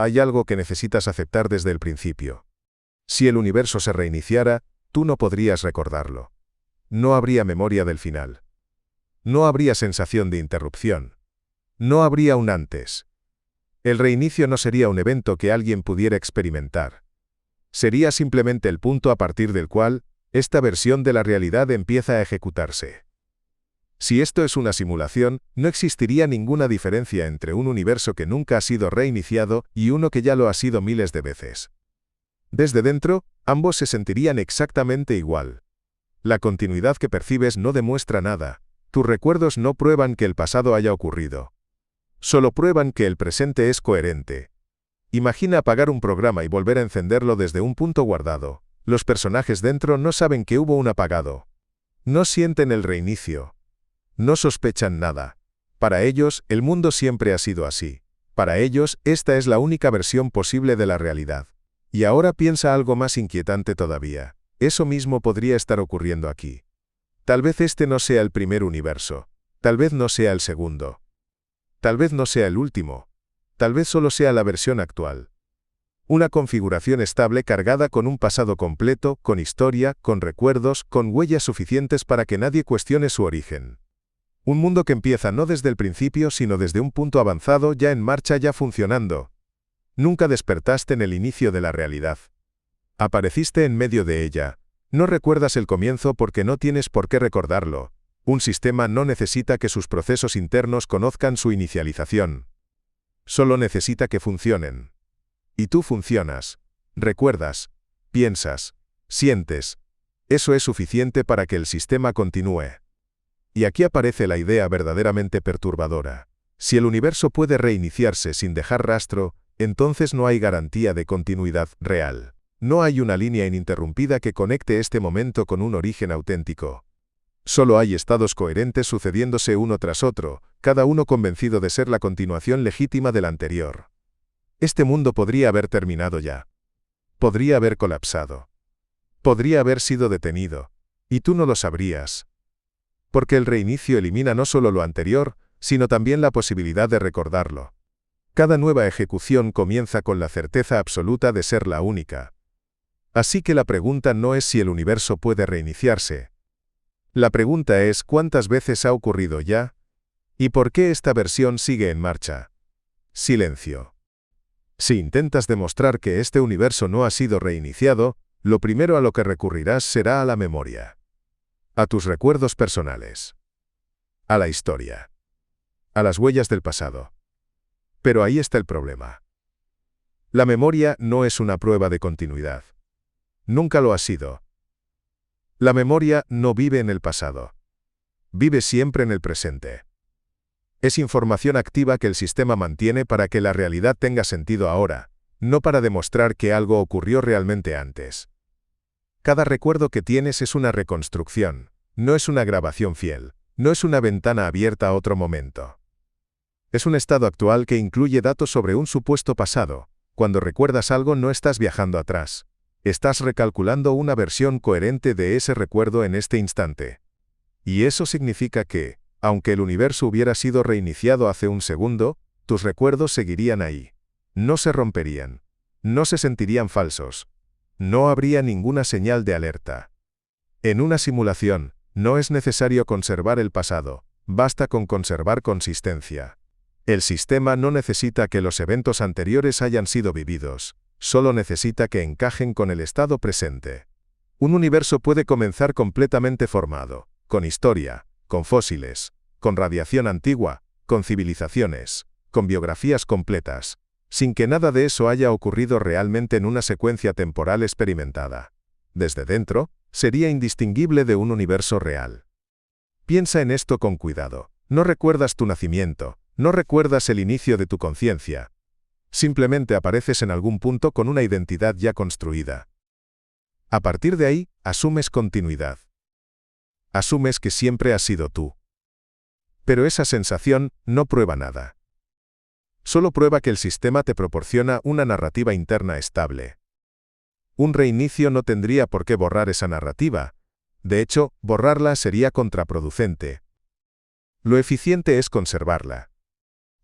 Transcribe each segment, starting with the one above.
Hay algo que necesitas aceptar desde el principio. Si el universo se reiniciara, tú no podrías recordarlo. No habría memoria del final. No habría sensación de interrupción. No habría un antes. El reinicio no sería un evento que alguien pudiera experimentar. Sería simplemente el punto a partir del cual, esta versión de la realidad empieza a ejecutarse. Si esto es una simulación, no existiría ninguna diferencia entre un universo que nunca ha sido reiniciado y uno que ya lo ha sido miles de veces. Desde dentro, ambos se sentirían exactamente igual. La continuidad que percibes no demuestra nada. Tus recuerdos no prueban que el pasado haya ocurrido. Solo prueban que el presente es coherente. Imagina apagar un programa y volver a encenderlo desde un punto guardado. Los personajes dentro no saben que hubo un apagado. No sienten el reinicio. No sospechan nada. Para ellos, el mundo siempre ha sido así. Para ellos, esta es la única versión posible de la realidad. Y ahora piensa algo más inquietante todavía. Eso mismo podría estar ocurriendo aquí. Tal vez este no sea el primer universo. Tal vez no sea el segundo. Tal vez no sea el último. Tal vez solo sea la versión actual. Una configuración estable cargada con un pasado completo, con historia, con recuerdos, con huellas suficientes para que nadie cuestione su origen. Un mundo que empieza no desde el principio, sino desde un punto avanzado, ya en marcha, ya funcionando. Nunca despertaste en el inicio de la realidad. Apareciste en medio de ella. No recuerdas el comienzo porque no tienes por qué recordarlo. Un sistema no necesita que sus procesos internos conozcan su inicialización. Solo necesita que funcionen. Y tú funcionas. Recuerdas. Piensas. Sientes. Eso es suficiente para que el sistema continúe. Y aquí aparece la idea verdaderamente perturbadora. Si el universo puede reiniciarse sin dejar rastro, entonces no hay garantía de continuidad real. No hay una línea ininterrumpida que conecte este momento con un origen auténtico. Solo hay estados coherentes sucediéndose uno tras otro, cada uno convencido de ser la continuación legítima del anterior. Este mundo podría haber terminado ya. Podría haber colapsado. Podría haber sido detenido. Y tú no lo sabrías. Porque el reinicio elimina no solo lo anterior, sino también la posibilidad de recordarlo. Cada nueva ejecución comienza con la certeza absoluta de ser la única. Así que la pregunta no es si el universo puede reiniciarse. La pregunta es ¿cuántas veces ha ocurrido ya? ¿Y por qué esta versión sigue en marcha? Silencio. Si intentas demostrar que este universo no ha sido reiniciado, lo primero a lo que recurrirás será a la memoria. A tus recuerdos personales. A la historia. A las huellas del pasado. Pero ahí está el problema. La memoria no es una prueba de continuidad. Nunca lo ha sido. La memoria no vive en el pasado. Vive siempre en el presente. Es información activa que el sistema mantiene para que la realidad tenga sentido ahora, no para demostrar que algo ocurrió realmente antes. Cada recuerdo que tienes es una reconstrucción, no es una grabación fiel, no es una ventana abierta a otro momento. Es un estado actual que incluye datos sobre un supuesto pasado. Cuando recuerdas algo no estás viajando atrás. Estás recalculando una versión coherente de ese recuerdo en este instante. Y eso significa que, aunque el universo hubiera sido reiniciado hace un segundo, tus recuerdos seguirían ahí. No se romperían. No se sentirían falsos. No habría ninguna señal de alerta. En una simulación, no es necesario conservar el pasado, basta con conservar consistencia. El sistema no necesita que los eventos anteriores hayan sido vividos, solo necesita que encajen con el estado presente. Un universo puede comenzar completamente formado, con historia, con fósiles, con radiación antigua, con civilizaciones, con biografías completas, sin que nada de eso haya ocurrido realmente en una secuencia temporal experimentada. Desde dentro, sería indistinguible de un universo real. Piensa en esto con cuidado. No recuerdas tu nacimiento, no recuerdas el inicio de tu conciencia. Simplemente apareces en algún punto con una identidad ya construida. A partir de ahí, asumes continuidad. Asumes que siempre has sido tú. Pero esa sensación no prueba nada. Solo prueba que el sistema te proporciona una narrativa interna estable. Un reinicio no tendría por qué borrar esa narrativa. De hecho, borrarla sería contraproducente. Lo eficiente es conservarla.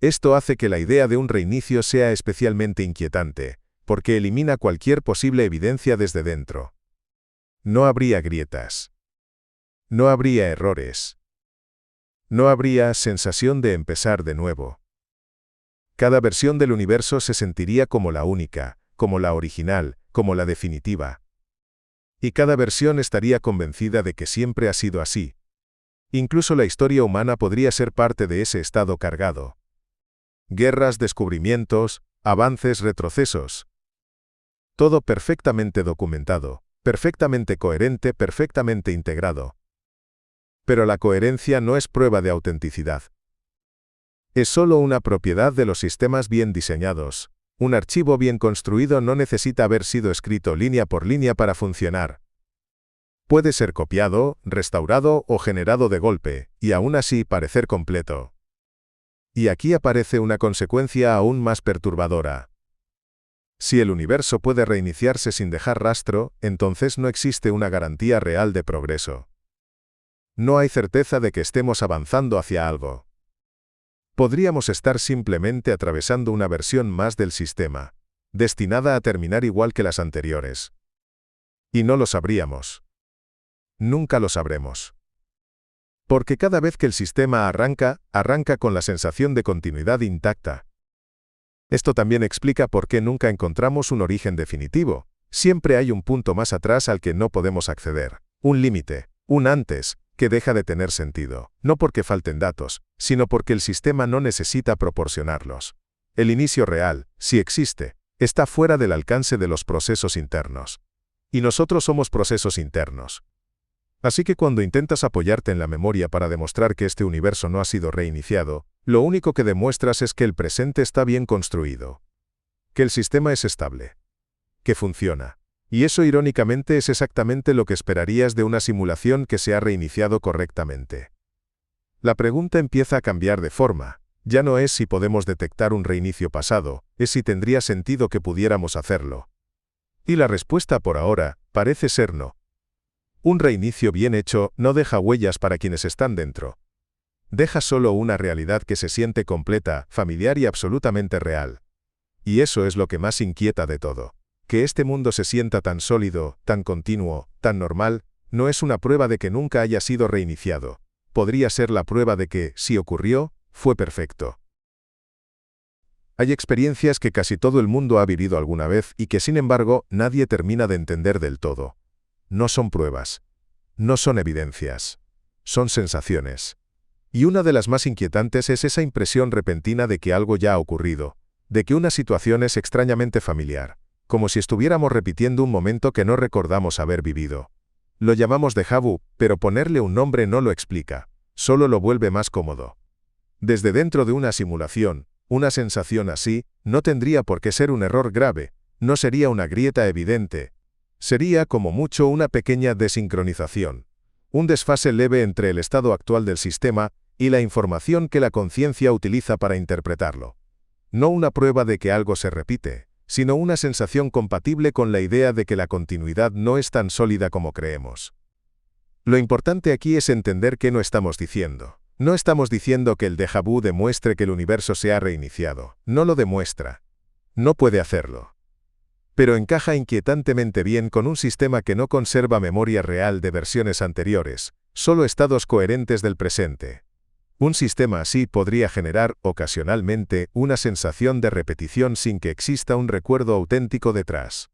Esto hace que la idea de un reinicio sea especialmente inquietante, porque elimina cualquier posible evidencia desde dentro. No habría grietas. No habría errores. No habría sensación de empezar de nuevo. Cada versión del universo se sentiría como la única, como la original, como la definitiva. Y cada versión estaría convencida de que siempre ha sido así. Incluso la historia humana podría ser parte de ese estado cargado. Guerras, descubrimientos, avances, retrocesos. Todo perfectamente documentado, perfectamente coherente, perfectamente integrado. Pero la coherencia no es prueba de autenticidad. Es solo una propiedad de los sistemas bien diseñados. Un archivo bien construido no necesita haber sido escrito línea por línea para funcionar. Puede ser copiado, restaurado o generado de golpe, y aún así parecer completo. Y aquí aparece una consecuencia aún más perturbadora. Si el universo puede reiniciarse sin dejar rastro, entonces no existe una garantía real de progreso. No hay certeza de que estemos avanzando hacia algo. Podríamos estar simplemente atravesando una versión más del sistema, destinada a terminar igual que las anteriores. Y no lo sabríamos. Nunca lo sabremos. Porque cada vez que el sistema arranca con la sensación de continuidad intacta. Esto también explica por qué nunca encontramos un origen definitivo. Siempre hay un punto más atrás al que no podemos acceder, un límite, un antes, que deja de tener sentido, no porque falten datos, sino porque el sistema no necesita proporcionarlos. El inicio real, si existe, está fuera del alcance de los procesos internos. Y nosotros somos procesos internos. Así que cuando intentas apoyarte en la memoria para demostrar que este universo no ha sido reiniciado, lo único que demuestras es que el presente está bien construido. Que el sistema es estable. Que funciona. Y eso irónicamente es exactamente lo que esperarías de una simulación que se ha reiniciado correctamente. La pregunta empieza a cambiar de forma. Ya no es si podemos detectar un reinicio pasado, es si tendría sentido que pudiéramos hacerlo. Y la respuesta por ahora parece ser no. Un reinicio bien hecho no deja huellas para quienes están dentro. Deja solo una realidad que se siente completa, familiar y absolutamente real. Y eso es lo que más inquieta de todo. Que este mundo se sienta tan sólido, tan continuo, tan normal, no es una prueba de que nunca haya sido reiniciado. Podría ser la prueba de que, si ocurrió, fue perfecto. Hay experiencias que casi todo el mundo ha vivido alguna vez y que sin embargo nadie termina de entender del todo. No son pruebas. No son evidencias. Son sensaciones. Y una de las más inquietantes es esa impresión repentina de que algo ya ha ocurrido, de que una situación es extrañamente familiar, como si estuviéramos repitiendo un momento que no recordamos haber vivido. Lo llamamos déjà vu, pero ponerle un nombre no lo explica, solo lo vuelve más cómodo. Desde dentro de una simulación, una sensación así, no tendría por qué ser un error grave, no sería una grieta evidente. Sería, como mucho, una pequeña desincronización, un desfase leve entre el estado actual del sistema y la información que la conciencia utiliza para interpretarlo. No una prueba de que algo se repite, sino una sensación compatible con la idea de que la continuidad no es tan sólida como creemos. Lo importante aquí es entender qué no estamos diciendo. No estamos diciendo que el déjà vu demuestre que el universo se ha reiniciado. No lo demuestra. No puede hacerlo. Pero encaja inquietantemente bien con un sistema que no conserva memoria real de versiones anteriores, solo estados coherentes del presente. Un sistema así podría generar, ocasionalmente, una sensación de repetición sin que exista un recuerdo auténtico detrás.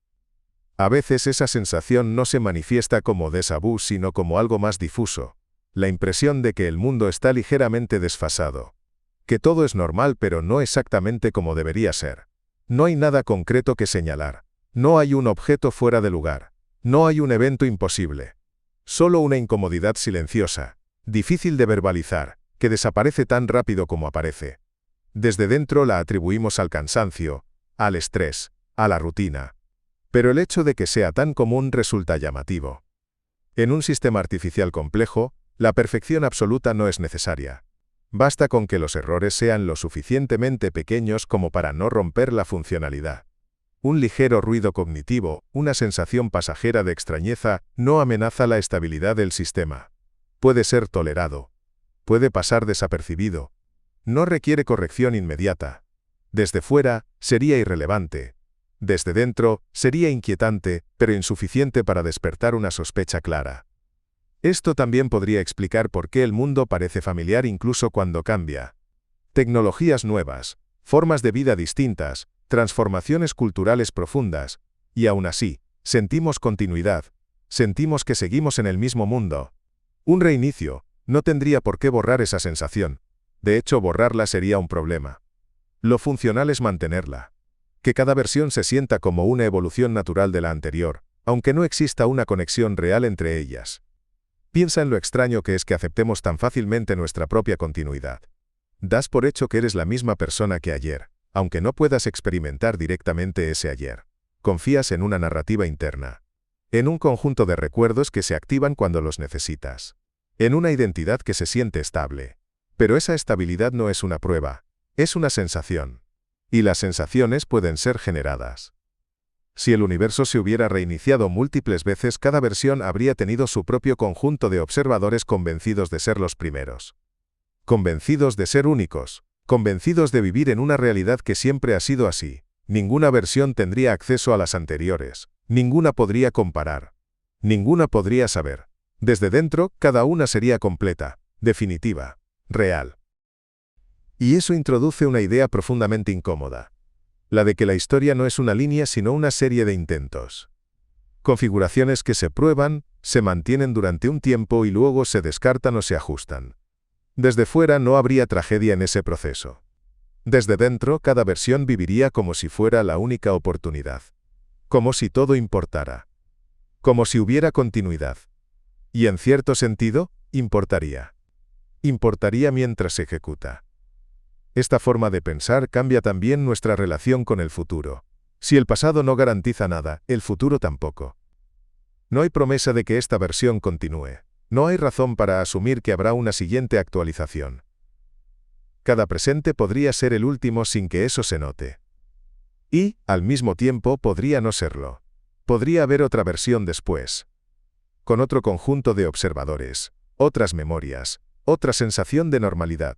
A veces esa sensación no se manifiesta como déjà vu sino como algo más difuso, la impresión de que el mundo está ligeramente desfasado. Que todo es normal pero no exactamente como debería ser. No hay nada concreto que señalar. No hay un objeto fuera de lugar. No hay un evento imposible. Solo una incomodidad silenciosa, difícil de verbalizar, que desaparece tan rápido como aparece. Desde dentro la atribuimos al cansancio, al estrés, a la rutina. Pero el hecho de que sea tan común resulta llamativo. En un sistema artificial complejo, la perfección absoluta no es necesaria. Basta con que los errores sean lo suficientemente pequeños como para no romper la funcionalidad. Un ligero ruido cognitivo, una sensación pasajera de extrañeza, no amenaza la estabilidad del sistema. Puede ser tolerado. Puede pasar desapercibido. No requiere corrección inmediata. Desde fuera, sería irrelevante. Desde dentro, sería inquietante, pero insuficiente para despertar una sospecha clara. Esto también podría explicar por qué el mundo parece familiar incluso cuando cambia. Tecnologías nuevas, formas de vida distintas, transformaciones culturales profundas, y aún así, sentimos continuidad, sentimos que seguimos en el mismo mundo. Un reinicio no tendría por qué borrar esa sensación. De hecho, borrarla sería un problema. Lo funcional es mantenerla. Que cada versión se sienta como una evolución natural de la anterior, aunque no exista una conexión real entre ellas. Piensa en lo extraño que es que aceptemos tan fácilmente nuestra propia continuidad. Das por hecho que eres la misma persona que ayer, aunque no puedas experimentar directamente ese ayer. Confías en una narrativa interna. En un conjunto de recuerdos que se activan cuando los necesitas. En una identidad que se siente estable. Pero esa estabilidad no es una prueba, es una sensación. Y las sensaciones pueden ser generadas. Si el universo se hubiera reiniciado múltiples veces, cada versión habría tenido su propio conjunto de observadores convencidos de ser los primeros. Convencidos de ser únicos, convencidos de vivir en una realidad que siempre ha sido así. Ninguna versión tendría acceso a las anteriores, ninguna podría comparar, ninguna podría saber. Desde dentro, cada una sería completa, definitiva, real. Y eso introduce una idea profundamente incómoda. La de que la historia no es una línea sino una serie de intentos. Configuraciones que se prueban, se mantienen durante un tiempo y luego se descartan o se ajustan. Desde fuera no habría tragedia en ese proceso. Desde dentro, cada versión viviría como si fuera la única oportunidad. Como si todo importara. Como si hubiera continuidad. Y en cierto sentido, importaría. Importaría mientras se ejecuta. Esta forma de pensar cambia también nuestra relación con el futuro. Si el pasado no garantiza nada, el futuro tampoco. No hay promesa de que esta versión continúe. No hay razón para asumir que habrá una siguiente actualización. Cada presente podría ser el último sin que eso se note. Y, al mismo tiempo, podría no serlo. Podría haber otra versión después. Con otro conjunto de observadores, otras memorias, otra sensación de normalidad.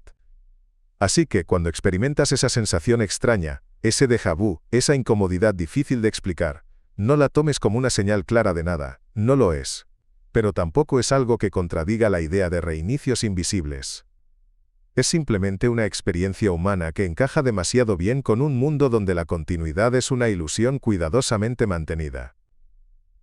Así que cuando experimentas esa sensación extraña, ese déjà vu, esa incomodidad difícil de explicar, no la tomes como una señal clara de nada, no lo es. Pero tampoco es algo que contradiga la idea de reinicios invisibles. Es simplemente una experiencia humana que encaja demasiado bien con un mundo donde la continuidad es una ilusión cuidadosamente mantenida.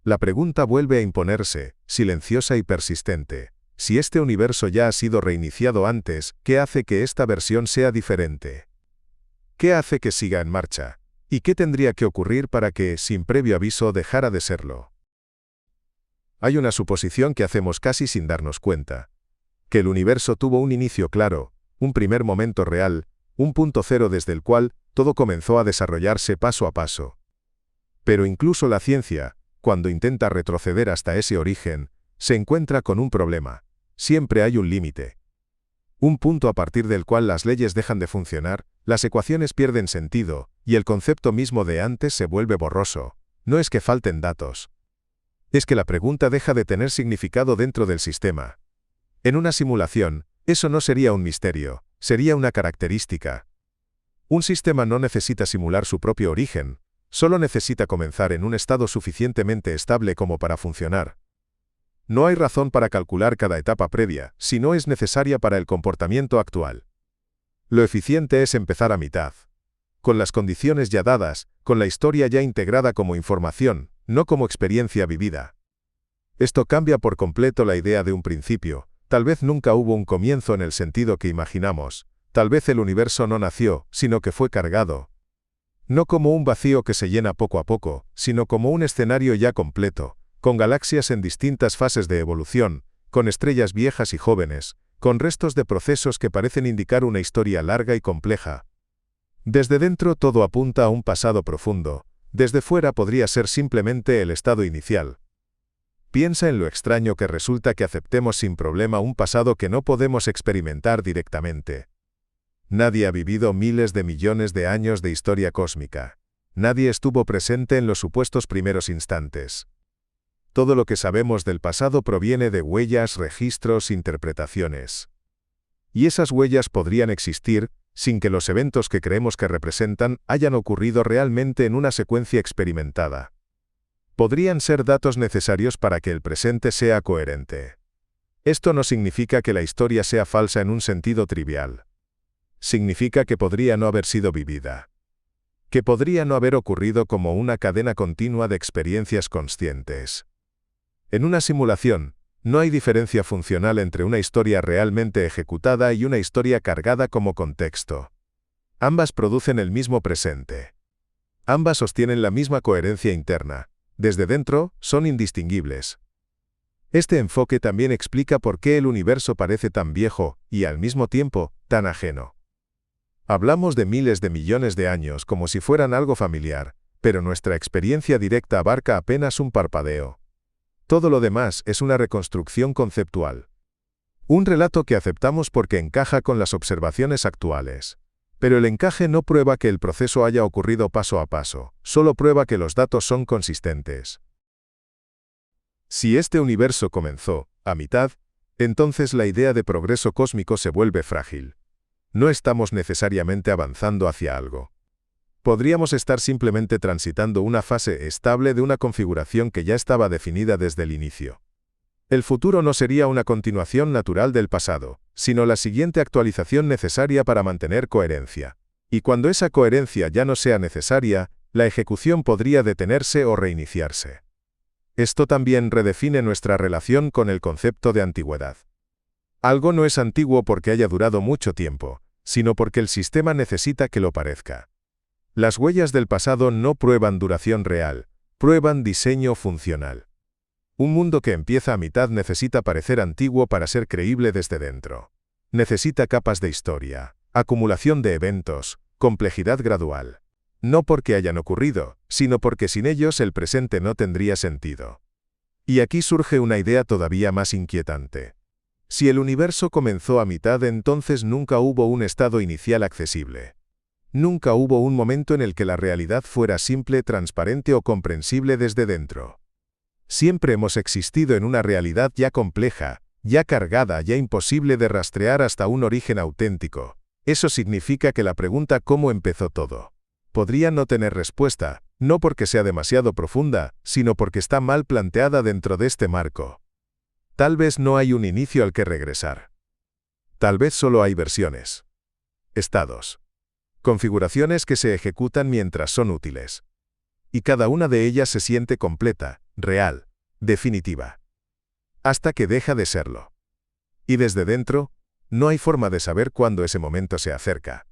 La pregunta vuelve a imponerse, silenciosa y persistente. Si este universo ya ha sido reiniciado antes, ¿qué hace que esta versión sea diferente? ¿Qué hace que siga en marcha? ¿Y qué tendría que ocurrir para que, sin previo aviso, dejara de serlo? Hay una suposición que hacemos casi sin darnos cuenta. Que el universo tuvo un inicio claro, un primer momento real, un punto cero desde el cual todo comenzó a desarrollarse paso a paso. Pero incluso la ciencia, cuando intenta retroceder hasta ese origen, se encuentra con un problema. Siempre hay un límite. Un punto a partir del cual las leyes dejan de funcionar, las ecuaciones pierden sentido, y el concepto mismo de antes se vuelve borroso. No es que falten datos. Es que la pregunta deja de tener significado dentro del sistema. En una simulación, eso no sería un misterio, sería una característica. Un sistema no necesita simular su propio origen, solo necesita comenzar en un estado suficientemente estable como para funcionar. No hay razón para calcular cada etapa previa, si no es necesaria para el comportamiento actual. Lo eficiente es empezar a mitad. Con las condiciones ya dadas, con la historia ya integrada como información, no como experiencia vivida. Esto cambia por completo la idea de un principio. Tal vez nunca hubo un comienzo en el sentido que imaginamos. Tal vez el universo no nació, sino que fue cargado. No como un vacío que se llena poco a poco, sino como un escenario ya completo, con galaxias en distintas fases de evolución, con estrellas viejas y jóvenes, con restos de procesos que parecen indicar una historia larga y compleja. Desde dentro todo apunta a un pasado profundo, desde fuera podría ser simplemente el estado inicial. Piensa en lo extraño que resulta que aceptemos sin problema un pasado que no podemos experimentar directamente. Nadie ha vivido miles de millones de años de historia cósmica. Nadie estuvo presente en los supuestos primeros instantes. Todo lo que sabemos del pasado proviene de huellas, registros, interpretaciones. Y esas huellas podrían existir, sin que los eventos que creemos que representan hayan ocurrido realmente en una secuencia experimentada. Podrían ser datos necesarios para que el presente sea coherente. Esto no significa que la historia sea falsa en un sentido trivial. Significa que podría no haber sido vivida. Que podría no haber ocurrido como una cadena continua de experiencias conscientes. En una simulación, no hay diferencia funcional entre una historia realmente ejecutada y una historia cargada como contexto. Ambas producen el mismo presente. Ambas sostienen la misma coherencia interna. Desde dentro, son indistinguibles. Este enfoque también explica por qué el universo parece tan viejo, y al mismo tiempo, tan ajeno. Hablamos de miles de millones de años como si fueran algo familiar, pero nuestra experiencia directa abarca apenas un parpadeo. Todo lo demás es una reconstrucción conceptual. Un relato que aceptamos porque encaja con las observaciones actuales. Pero el encaje no prueba que el proceso haya ocurrido paso a paso, solo prueba que los datos son consistentes. Si este universo comenzó, a mitad, entonces la idea de progreso cósmico se vuelve frágil. No estamos necesariamente avanzando hacia algo. Podríamos estar simplemente transitando una fase estable de una configuración que ya estaba definida desde el inicio. El futuro no sería una continuación natural del pasado, sino la siguiente actualización necesaria para mantener coherencia. Y cuando esa coherencia ya no sea necesaria, la ejecución podría detenerse o reiniciarse. Esto también redefine nuestra relación con el concepto de antigüedad. Algo no es antiguo porque haya durado mucho tiempo, sino porque el sistema necesita que lo parezca. Las huellas del pasado no prueban duración real, prueban diseño funcional. Un mundo que empieza a mitad necesita parecer antiguo para ser creíble desde dentro. Necesita capas de historia, acumulación de eventos, complejidad gradual. No porque hayan ocurrido, sino porque sin ellos el presente no tendría sentido. Y aquí surge una idea todavía más inquietante. Si el universo comenzó a mitad, entonces nunca hubo un estado inicial accesible. Nunca hubo un momento en el que la realidad fuera simple, transparente o comprensible desde dentro. Siempre hemos existido en una realidad ya compleja, ya cargada, ya imposible de rastrear hasta un origen auténtico. Eso significa que la pregunta ¿cómo empezó todo? Podría no tener respuesta, no porque sea demasiado profunda, sino porque está mal planteada dentro de este marco. Tal vez no hay un inicio al que regresar. Tal vez solo hay versiones. Estados. Configuraciones que se ejecutan mientras son útiles. Y cada una de ellas se siente completa, real, definitiva. Hasta que deja de serlo. Y desde dentro, no hay forma de saber cuándo ese momento se acerca.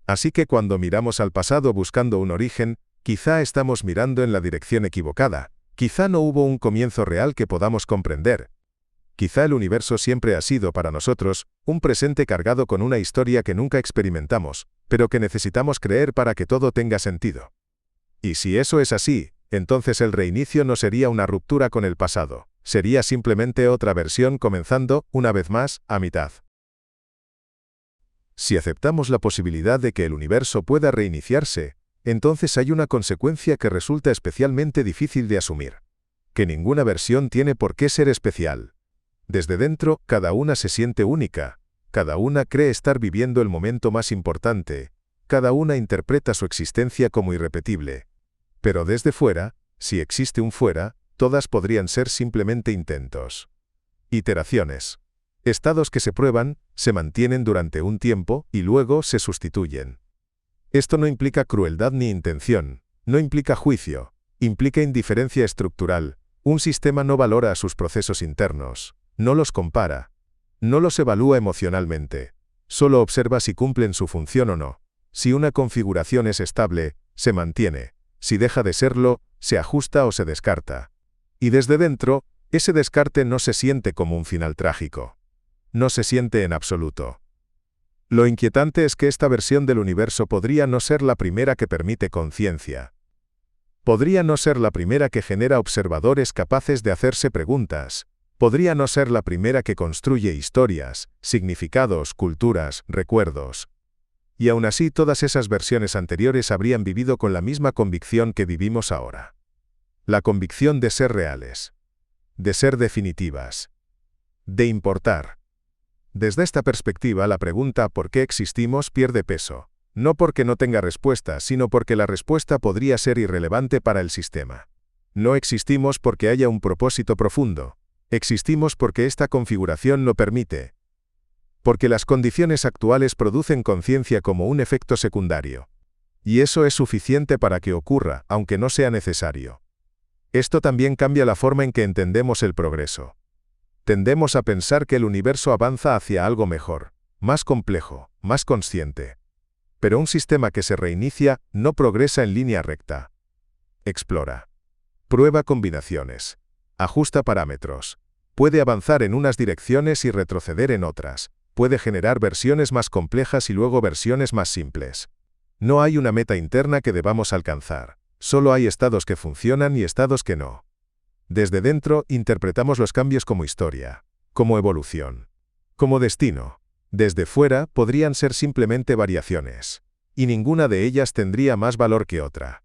Así que cuando miramos al pasado buscando un origen, quizá estamos mirando en la dirección equivocada, quizá no hubo un comienzo real que podamos comprender. Quizá el universo siempre ha sido para nosotros un presente cargado con una historia que nunca experimentamos, pero que necesitamos creer para que todo tenga sentido. Y si eso es así, entonces el reinicio no sería una ruptura con el pasado, sería simplemente otra versión comenzando, una vez más, a mitad. Si aceptamos la posibilidad de que el universo pueda reiniciarse, entonces hay una consecuencia que resulta especialmente difícil de asumir. Que ninguna versión tiene por qué ser especial. Desde dentro, cada una se siente única, cada una cree estar viviendo el momento más importante, cada una interpreta su existencia como irrepetible. Pero desde fuera, si existe un fuera, todas podrían ser simplemente intentos. Iteraciones. Estados que se prueban, se mantienen durante un tiempo y luego se sustituyen. Esto no implica crueldad ni intención, no implica juicio, implica indiferencia estructural. Un sistema no valora a sus procesos internos, no los compara, no los evalúa emocionalmente, solo observa si cumplen su función o no. Si una configuración es estable, se mantiene, si deja de serlo, se ajusta o se descarta. Y desde dentro, ese descarte no se siente como un final trágico. No se siente en absoluto. Lo inquietante es que esta versión del universo podría no ser la primera que permite conciencia. Podría no ser la primera que genera observadores capaces de hacerse preguntas. Podría no ser la primera que construye historias, significados, culturas, recuerdos. Y aún así todas esas versiones anteriores habrían vivido con la misma convicción que vivimos ahora. La convicción de ser reales. De ser definitivas. De importar. Desde esta perspectiva, la pregunta ¿por qué existimos? Pierde peso. No porque no tenga respuesta, sino porque la respuesta podría ser irrelevante para el sistema. No existimos porque haya un propósito profundo. Existimos porque esta configuración lo permite. Porque las condiciones actuales producen conciencia como un efecto secundario. Y eso es suficiente para que ocurra, aunque no sea necesario. Esto también cambia la forma en que entendemos el progreso. Tendemos a pensar que el universo avanza hacia algo mejor, más complejo, más consciente. Pero un sistema que se reinicia no progresa en línea recta. Explora. Prueba combinaciones. Ajusta parámetros. Puede avanzar en unas direcciones y retroceder en otras. Puede generar versiones más complejas y luego versiones más simples. No hay una meta interna que debamos alcanzar. Solo hay estados que funcionan y estados que no. Desde dentro, interpretamos los cambios como historia, como evolución, como destino. Desde fuera, podrían ser simplemente variaciones. Y ninguna de ellas tendría más valor que otra.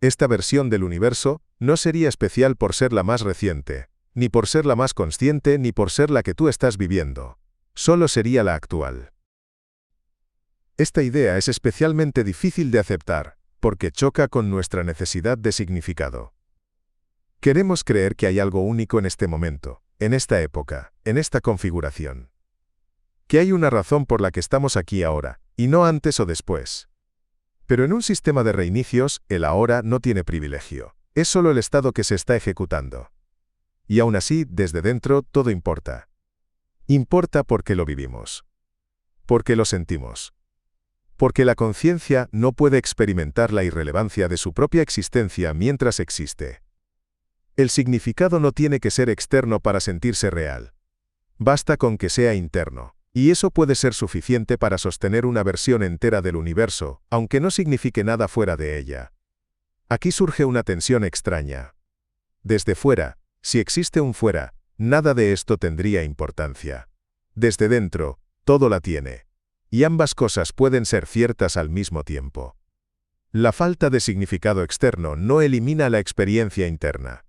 Esta versión del universo no sería especial por ser la más reciente, ni por ser la más consciente, ni por ser la que tú estás viviendo. Solo sería la actual. Esta idea es especialmente difícil de aceptar, porque choca con nuestra necesidad de significado. Queremos creer que hay algo único en este momento, en esta época, en esta configuración. Que hay una razón por la que estamos aquí ahora, y no antes o después. Pero en un sistema de reinicios, el ahora no tiene privilegio. Es solo el estado que se está ejecutando. Y aún así, desde dentro, todo importa. Importa porque lo vivimos. Porque lo sentimos. Porque la conciencia no puede experimentar la irrelevancia de su propia existencia mientras existe. El significado no tiene que ser externo para sentirse real. Basta con que sea interno. Y eso puede ser suficiente para sostener una versión entera del universo, aunque no signifique nada fuera de ella. Aquí surge una tensión extraña. Desde fuera, si existe un fuera, nada de esto tendría importancia. Desde dentro, todo la tiene. Y ambas cosas pueden ser ciertas al mismo tiempo. La falta de significado externo no elimina la experiencia interna.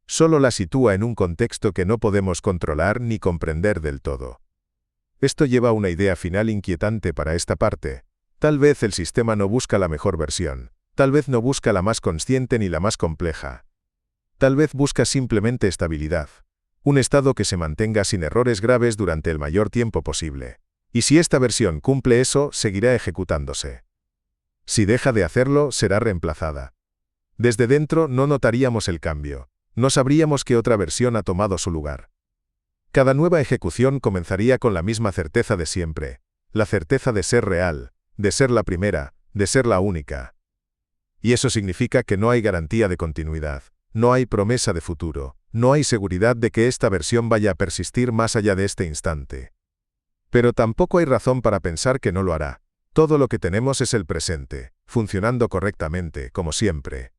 Solo la sitúa en un contexto que no podemos controlar ni comprender del todo. Esto lleva a una idea final inquietante para esta parte. Tal vez el sistema no busca la mejor versión. Tal vez no busca la más consciente ni la más compleja. Tal vez busca simplemente estabilidad. Un estado que se mantenga sin errores graves durante el mayor tiempo posible. Y si esta versión cumple eso, seguirá ejecutándose. Si deja de hacerlo, será reemplazada. Desde dentro no notaríamos el cambio. No sabríamos que otra versión ha tomado su lugar. Cada nueva ejecución comenzaría con la misma certeza de siempre, la certeza de ser real, de ser la primera, de ser la única. Y eso significa que no hay garantía de continuidad, no hay promesa de futuro, no hay seguridad de que esta versión vaya a persistir más allá de este instante. Pero tampoco hay razón para pensar que no lo hará. Todo lo que tenemos es el presente, funcionando correctamente, como siempre.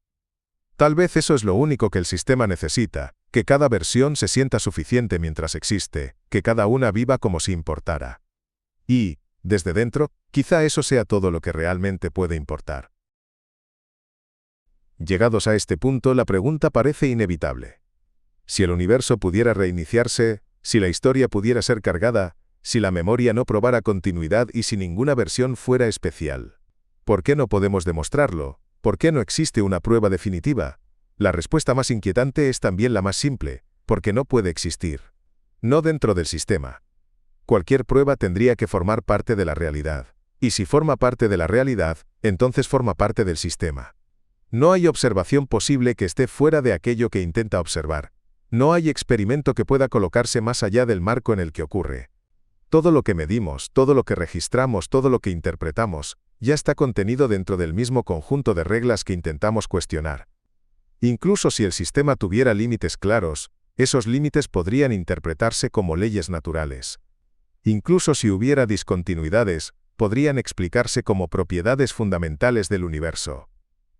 Tal vez eso es lo único que el sistema necesita, que cada versión se sienta suficiente mientras existe, que cada una viva como si importara. Y, desde dentro, quizá eso sea todo lo que realmente puede importar. Llegados a este punto, la pregunta parece inevitable. Si el universo pudiera reiniciarse, si la historia pudiera ser cargada, si la memoria no probara continuidad y si ninguna versión fuera especial, ¿por qué no podemos demostrarlo? ¿Por qué no existe una prueba definitiva? La respuesta más inquietante es también la más simple, porque no puede existir. No dentro del sistema. Cualquier prueba tendría que formar parte de la realidad. Y si forma parte de la realidad, entonces forma parte del sistema. No hay observación posible que esté fuera de aquello que intenta observar. No hay experimento que pueda colocarse más allá del marco en el que ocurre. Todo lo que medimos, todo lo que registramos, todo lo que interpretamos, ya está contenido dentro del mismo conjunto de reglas que intentamos cuestionar. Incluso si el sistema tuviera límites claros, esos límites podrían interpretarse como leyes naturales. Incluso si hubiera discontinuidades, podrían explicarse como propiedades fundamentales del universo.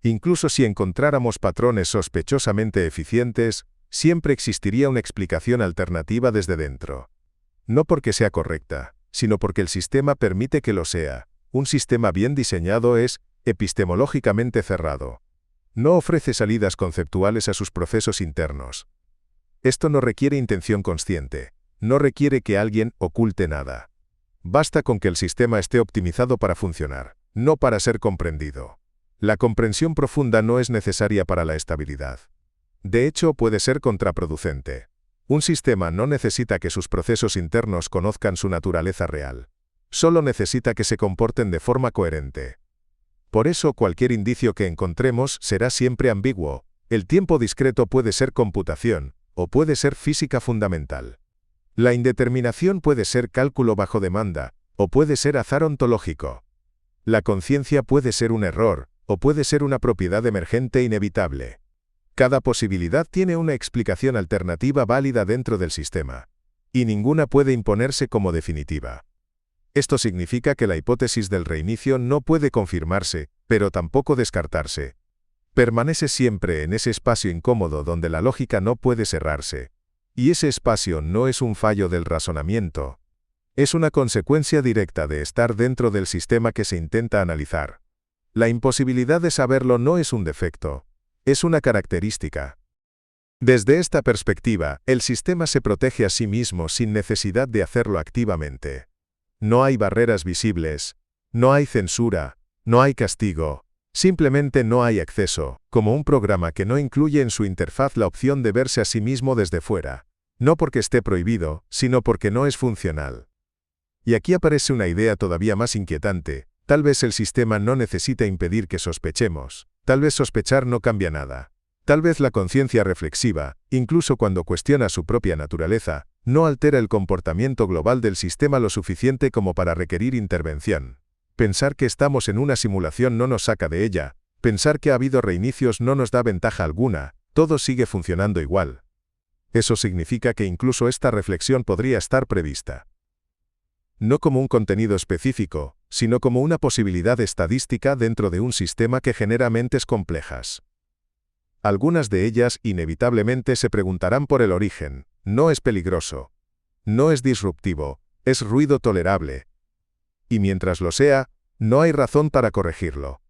Incluso si encontráramos patrones sospechosamente eficientes, siempre existiría una explicación alternativa desde dentro. No porque sea correcta, sino porque el sistema permite que lo sea. Un sistema bien diseñado es epistemológicamente cerrado. No ofrece salidas conceptuales a sus procesos internos. Esto no requiere intención consciente. No requiere que alguien oculte nada. Basta con que el sistema esté optimizado para funcionar, no para ser comprendido. La comprensión profunda no es necesaria para la estabilidad. De hecho, puede ser contraproducente. Un sistema no necesita que sus procesos internos conozcan su naturaleza real. Solo necesita que se comporten de forma coherente. Por eso, cualquier indicio que encontremos será siempre ambiguo. El tiempo discreto puede ser computación, o puede ser física fundamental. La indeterminación puede ser cálculo bajo demanda, o puede ser azar ontológico. La conciencia puede ser un error, o puede ser una propiedad emergente inevitable. Cada posibilidad tiene una explicación alternativa válida dentro del sistema, y ninguna puede imponerse como definitiva. Esto significa que la hipótesis del reinicio no puede confirmarse, pero tampoco descartarse. Permanece siempre en ese espacio incómodo donde la lógica no puede cerrarse. Y ese espacio no es un fallo del razonamiento. Es una consecuencia directa de estar dentro del sistema que se intenta analizar. La imposibilidad de saberlo no es un defecto, es una característica. Desde esta perspectiva, el sistema se protege a sí mismo sin necesidad de hacerlo activamente. No hay barreras visibles, no hay censura, no hay castigo, simplemente no hay acceso, como un programa que no incluye en su interfaz la opción de verse a sí mismo desde fuera, no porque esté prohibido, sino porque no es funcional. Y aquí aparece una idea todavía más inquietante. Tal vez el sistema no necesita impedir que sospechemos, tal vez sospechar no cambia nada. Tal vez la conciencia reflexiva, incluso cuando cuestiona su propia naturaleza, no altera el comportamiento global del sistema lo suficiente como para requerir intervención. Pensar que estamos en una simulación no nos saca de ella, pensar que ha habido reinicios no nos da ventaja alguna, todo sigue funcionando igual. Eso significa que incluso esta reflexión podría estar prevista. No como un contenido específico, sino como una posibilidad estadística dentro de un sistema que genera mentes complejas. Algunas de ellas inevitablemente se preguntarán por el origen. No es peligroso. No es disruptivo, es ruido tolerable. Y mientras lo sea, no hay razón para corregirlo.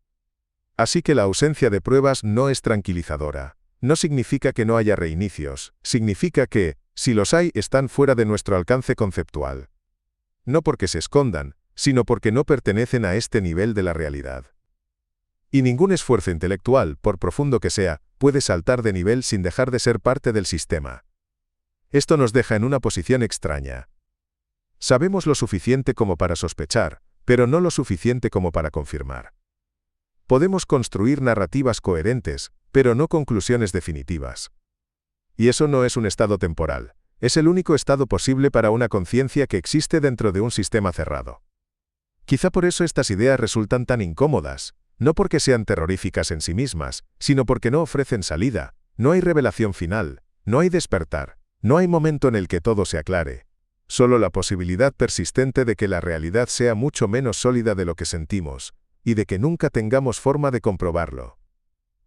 Así que la ausencia de pruebas no es tranquilizadora. No significa que no haya reinicios, significa que, si los hay, están fuera de nuestro alcance conceptual. No porque se escondan, sino porque no pertenecen a este nivel de la realidad. Y ningún esfuerzo intelectual, por profundo que sea, puede saltar de nivel sin dejar de ser parte del sistema. Esto nos deja en una posición extraña. Sabemos lo suficiente como para sospechar, pero no lo suficiente como para confirmar. Podemos construir narrativas coherentes, pero no conclusiones definitivas. Y eso no es un estado temporal, es el único estado posible para una conciencia que existe dentro de un sistema cerrado. Quizá por eso estas ideas resultan tan incómodas, no porque sean terroríficas en sí mismas, sino porque no ofrecen salida, no hay revelación final, no hay despertar, no hay momento en el que todo se aclare. Solo la posibilidad persistente de que la realidad sea mucho menos sólida de lo que sentimos, y de que nunca tengamos forma de comprobarlo.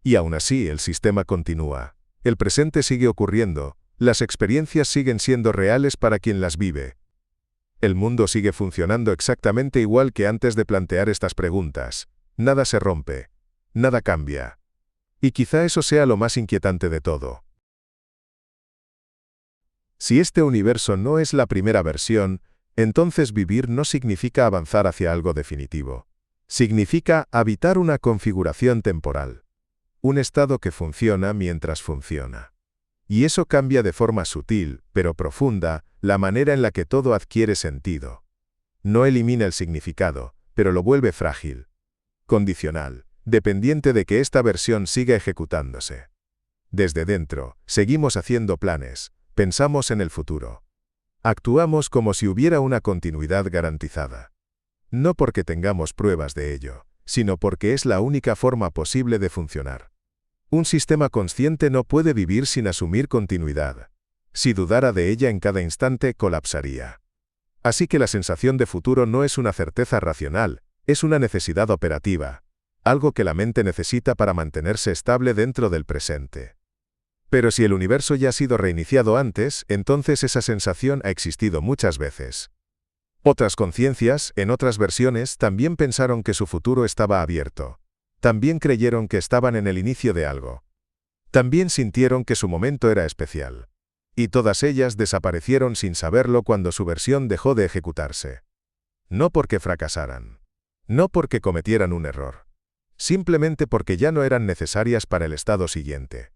Y aún así el sistema continúa. El presente sigue ocurriendo, las experiencias siguen siendo reales para quien las vive. El mundo sigue funcionando exactamente igual que antes de plantear estas preguntas. Nada se rompe, nada cambia. Y quizá eso sea lo más inquietante de todo. Si este universo no es la primera versión, entonces vivir no significa avanzar hacia algo definitivo. Significa habitar una configuración temporal. Un estado que funciona mientras funciona. Y eso cambia de forma sutil, pero profunda, la manera en la que todo adquiere sentido. No elimina el significado, pero lo vuelve frágil. Condicional, dependiente de que esta versión siga ejecutándose. Desde dentro, seguimos haciendo planes, pensamos en el futuro. Actuamos como si hubiera una continuidad garantizada. No porque tengamos pruebas de ello, sino porque es la única forma posible de funcionar. Un sistema consciente no puede vivir sin asumir continuidad. Si dudara de ella en cada instante, colapsaría. Así que la sensación de futuro no es una certeza racional, es una necesidad operativa, algo que la mente necesita para mantenerse estable dentro del presente. Pero si el universo ya ha sido reiniciado antes, entonces esa sensación ha existido muchas veces. Otras conciencias, en otras versiones, también pensaron que su futuro estaba abierto. También creyeron que estaban en el inicio de algo. También sintieron que su momento era especial. Y todas ellas desaparecieron sin saberlo cuando su versión dejó de ejecutarse. No porque fracasaran. No porque cometieran un error. Simplemente porque ya no eran necesarias para el estado siguiente.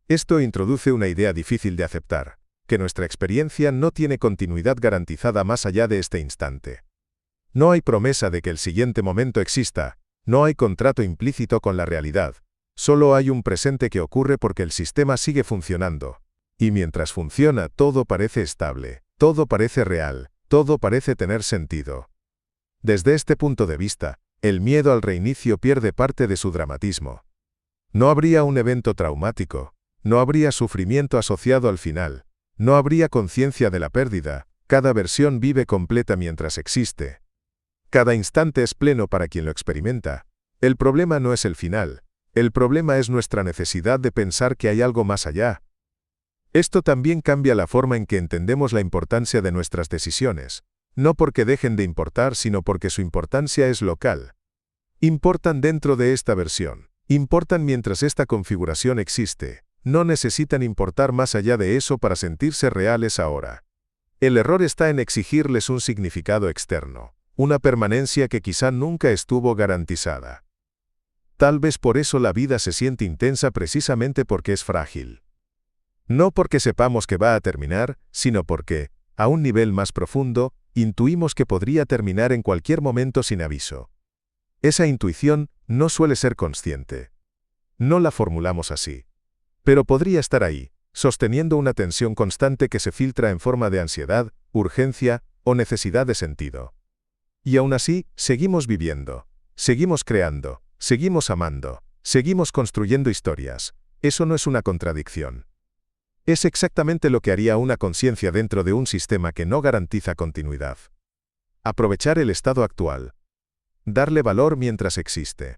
Esto introduce una idea difícil de aceptar, que nuestra experiencia no tiene continuidad garantizada más allá de este instante. No hay promesa de que el siguiente momento exista, no hay contrato implícito con la realidad, solo hay un presente que ocurre porque el sistema sigue funcionando. Y mientras funciona, todo parece estable, todo parece real, todo parece tener sentido. Desde este punto de vista, el miedo al reinicio pierde parte de su dramatismo. No habría un evento traumático, no habría sufrimiento asociado al final, no habría conciencia de la pérdida, cada versión vive completa mientras existe. Cada instante es pleno para quien lo experimenta. El problema no es el final, el problema es nuestra necesidad de pensar que hay algo más allá. Esto también cambia la forma en que entendemos la importancia de nuestras decisiones, no porque dejen de importar, sino porque su importancia es local. Importan dentro de esta versión, importan mientras esta configuración existe, no necesitan importar más allá de eso para sentirse reales ahora. El error está en exigirles un significado externo, una permanencia que quizá nunca estuvo garantizada. Tal vez por eso la vida se siente intensa precisamente porque es frágil. No porque sepamos que va a terminar, sino porque, a un nivel más profundo, intuimos que podría terminar en cualquier momento sin aviso. Esa intuición no suele ser consciente. No la formulamos así. Pero podría estar ahí, sosteniendo una tensión constante que se filtra en forma de ansiedad, urgencia o necesidad de sentido. Y aún así, seguimos viviendo, seguimos creando, seguimos amando, seguimos construyendo historias. Eso no es una contradicción. Es exactamente lo que haría una conciencia dentro de un sistema que no garantiza continuidad. Aprovechar el estado actual. Darle valor mientras existe.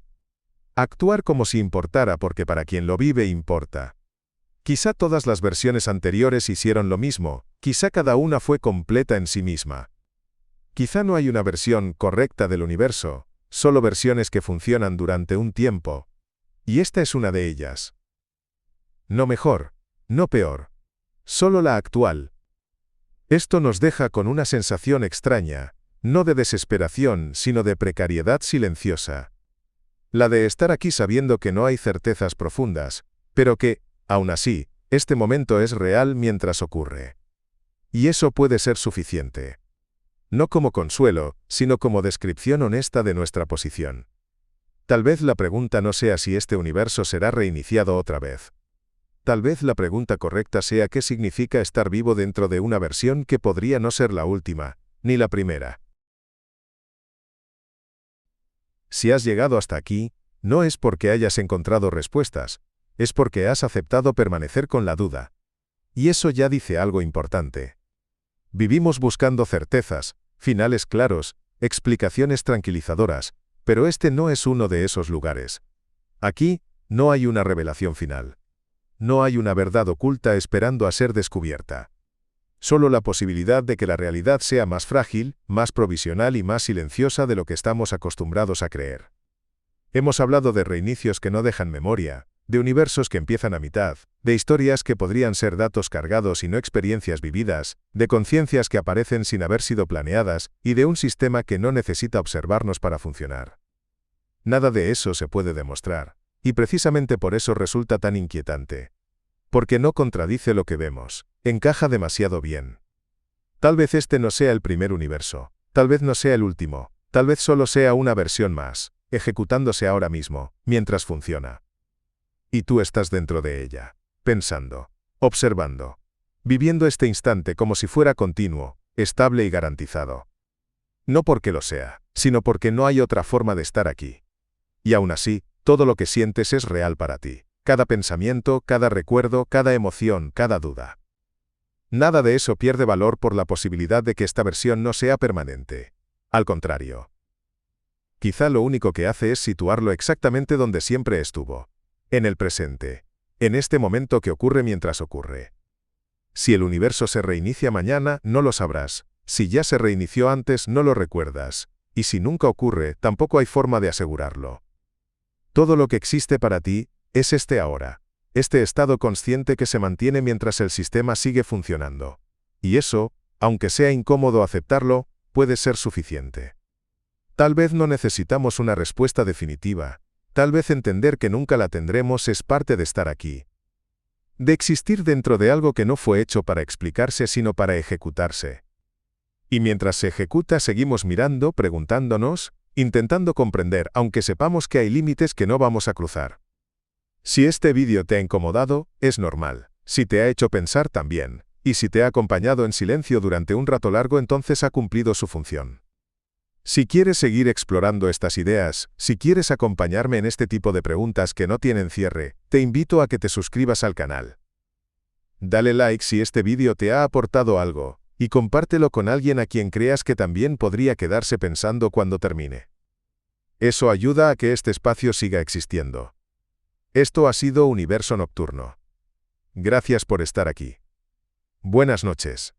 Actuar como si importara porque para quien lo vive importa. Quizá todas las versiones anteriores hicieron lo mismo, quizá cada una fue completa en sí misma. Quizá no hay una versión correcta del universo, solo versiones que funcionan durante un tiempo. Y esta es una de ellas. No mejor, no peor. Solo la actual. Esto nos deja con una sensación extraña, no de desesperación, sino de precariedad silenciosa. La de estar aquí sabiendo que no hay certezas profundas, pero que, aún así, este momento es real mientras ocurre. Y eso puede ser suficiente. No como consuelo, sino como descripción honesta de nuestra posición. Tal vez la pregunta no sea si este universo será reiniciado otra vez. Tal vez la pregunta correcta sea qué significa estar vivo dentro de una versión que podría no ser la última, ni la primera. Si has llegado hasta aquí, no es porque hayas encontrado respuestas, es porque has aceptado permanecer con la duda. Y eso ya dice algo importante. Vivimos buscando certezas, finales claros, explicaciones tranquilizadoras, pero este no es uno de esos lugares. Aquí, no hay una revelación final. No hay una verdad oculta esperando a ser descubierta. Solo la posibilidad de que la realidad sea más frágil, más provisional y más silenciosa de lo que estamos acostumbrados a creer. Hemos hablado de reinicios que no dejan memoria, de universos que empiezan a mitad, de historias que podrían ser datos cargados y no experiencias vividas, de conciencias que aparecen sin haber sido planeadas, y de un sistema que no necesita observarnos para funcionar. Nada de eso se puede demostrar, y precisamente por eso resulta tan inquietante. Porque no contradice lo que vemos, encaja demasiado bien. Tal vez este no sea el primer universo, tal vez no sea el último, tal vez solo sea una versión más, ejecutándose ahora mismo, mientras funciona. Y tú estás dentro de ella, pensando, observando, viviendo este instante como si fuera continuo, estable y garantizado. No porque lo sea, sino porque no hay otra forma de estar aquí. Y aún así, todo lo que sientes es real para ti. Cada pensamiento, cada recuerdo, cada emoción, cada duda. Nada de eso pierde valor por la posibilidad de que esta versión no sea permanente. Al contrario. Quizá lo único que hace es situarlo exactamente donde siempre estuvo. En el presente. En este momento que ocurre mientras ocurre. Si el universo se reinicia mañana, no lo sabrás. Si ya se reinició antes, no lo recuerdas. Y si nunca ocurre, tampoco hay forma de asegurarlo. Todo lo que existe para ti, es este ahora, este estado consciente que se mantiene mientras el sistema sigue funcionando. Y eso, aunque sea incómodo aceptarlo, puede ser suficiente. Tal vez no necesitamos una respuesta definitiva, tal vez entender que nunca la tendremos es parte de estar aquí. De existir dentro de algo que no fue hecho para explicarse sino para ejecutarse. Y mientras se ejecuta seguimos mirando, preguntándonos, intentando comprender, aunque sepamos que hay límites que no vamos a cruzar. Si este vídeo te ha incomodado, es normal. Si te ha hecho pensar también. Y si te ha acompañado en silencio durante un rato largo, entonces ha cumplido su función. Si quieres seguir explorando estas ideas, si quieres acompañarme en este tipo de preguntas que no tienen cierre, te invito a que te suscribas al canal. Dale like si este vídeo te ha aportado algo, y compártelo con alguien a quien creas que también podría quedarse pensando cuando termine. Eso ayuda a que este espacio siga existiendo. Esto ha sido Universo Nocturno. Gracias por estar aquí. Buenas noches.